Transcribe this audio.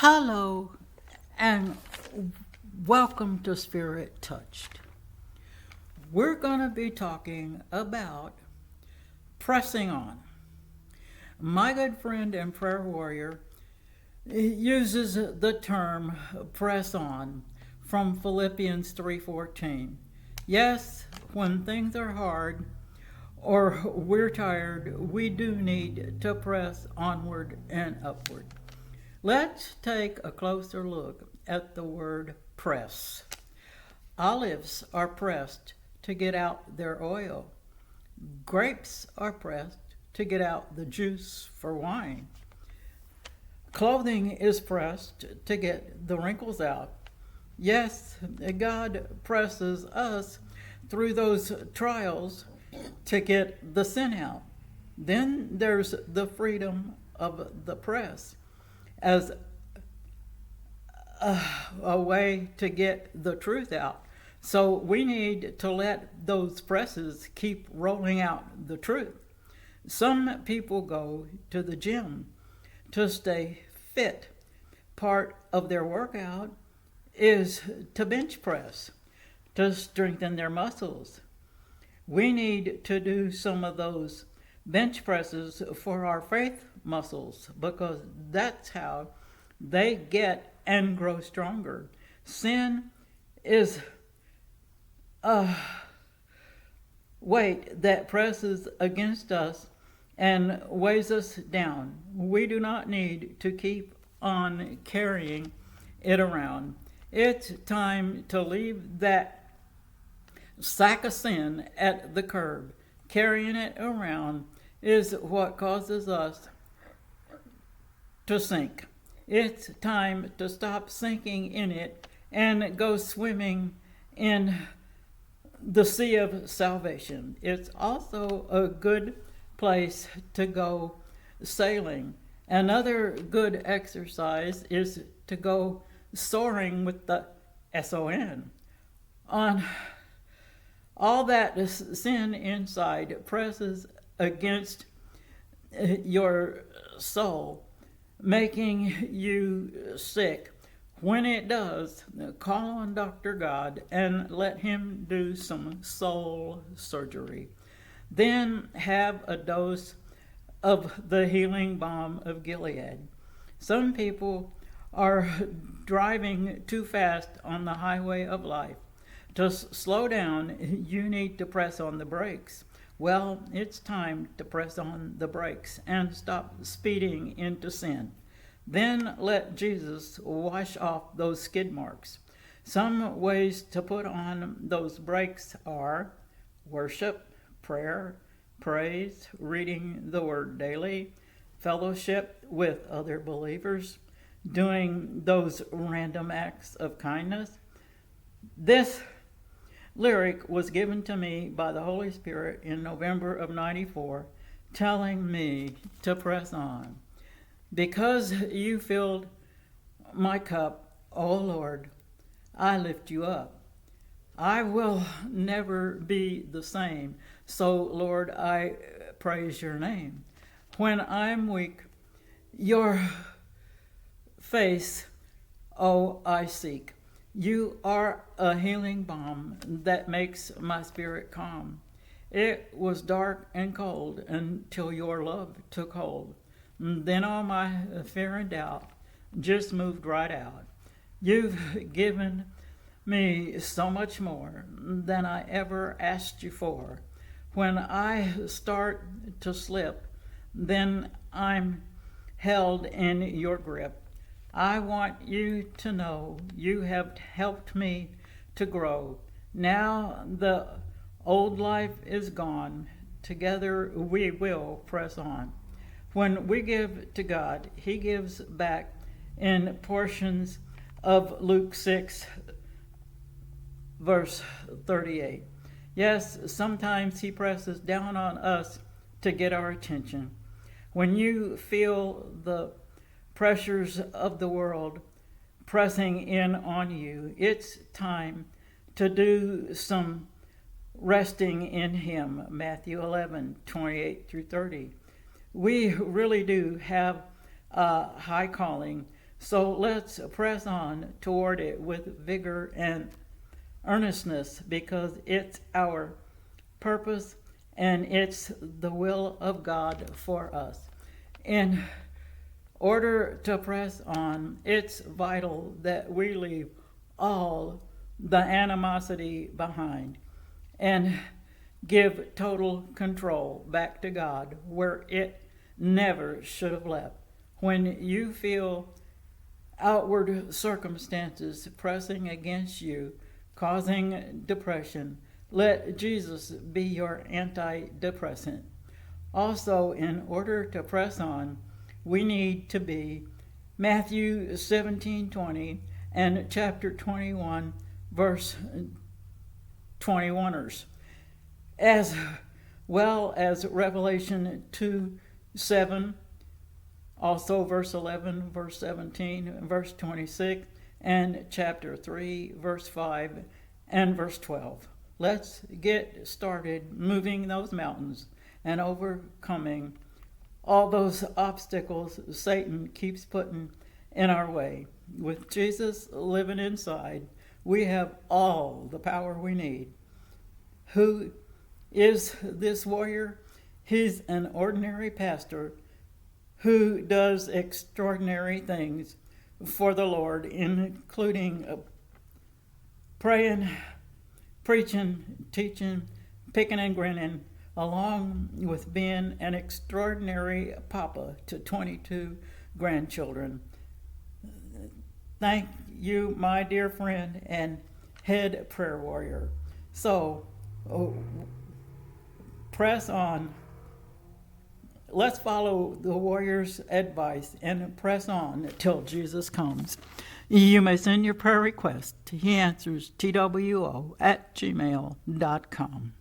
Hello and welcome to Spirit Touched. We're going to be talking about pressing on. My good friend and prayer warrior uses the term press on from Philippians 3:14. Yes, when things are hard or we're tired, we do need to press onward and upward. Let's take a closer look at the word press. Olives are pressed to get out their oil. Grapes are pressed to get out the juice for wine. Clothing is pressed to get the wrinkles out. Yes, God presses us through those trials to get the sin out. Then there's the freedom of the press as a way to get the truth out. So we need to let those presses keep rolling out the truth. Some people go to the gym to stay fit. Part of their workout is to bench press, to strengthen their muscles. We need to do some of those bench presses for our faith muscles because that's how they get and grow stronger. Sin is a weight that presses against us and weighs us down. We do not need to keep on carrying it around. It's time to leave that sack of sin at the curb. Carrying it around is what causes us to sink. It's time to stop sinking in it and go swimming in the sea of salvation. It's also a good place to go sailing. Another good exercise is to go soaring with the SON. On all that sin inside presses against your soul, making you sick. When it does, call on Dr. God and let him do some soul surgery. Then have a dose of the healing balm of Gilead. Some people are driving too fast on the highway of life. To slow down, you need to press on the brakes. Well, it's time to press on the brakes and stop speeding into sin. Then let Jesus wash off those skid marks. Some ways to put on those brakes are worship, prayer, praise, reading the Word daily, fellowship with other believers, doing those random acts of kindness. This lyric was given to me by the Holy Spirit in November of '94, telling me to press on. Because you filled my cup, O Lord, I lift you up. I will never be the same, so Lord, I praise your name. When I'm weak, your face, oh, I seek. You are a healing balm that makes my spirit calm. It was dark and cold until your love took hold. Then all my fear and doubt just moved right out. You've given me so much more than I ever asked you for. When I start to slip, then I'm held in your grip. I want you to know you have helped me to grow. Now the old life is gone. Together we will press on. When we give to God, he gives back in portions of Luke 6, verse 38. Yes, sometimes he presses down on us to get our attention. When you feel the pressures of the world pressing in on you, it's time to do some resting in him. Matthew 11:28 through 30. We really do have a high calling So let's press on toward it with vigor and earnestness, because it's our purpose and it's the will of God for us. In order to press on, it's vital that we leave all the animosity behind and give total control back to God where it never should have left. When you feel outward circumstances pressing against you, causing depression, let Jesus be your antidepressant. Also, in order to press on, we need to be Matthew 17:20 and chapter 21, verse 21ers, as well as Revelation 2:7, also verse 11, verse 17, verse 26, and chapter 3, verse 5, and verse 12. Let's get started moving those mountains and overcoming all those obstacles Satan keeps putting in our way. With Jesus living inside, we have all the power we need. Who is this warrior? He's an ordinary pastor who does extraordinary things for the Lord, including praying, preaching, teaching, picking and grinning, along with being an extraordinary papa to 22 grandchildren. Thank you, my dear friend and head prayer warrior. So, press on. Let's follow the warrior's advice and press on till Jesus comes. You may send your prayer request to He Answers TWO@gmail.com.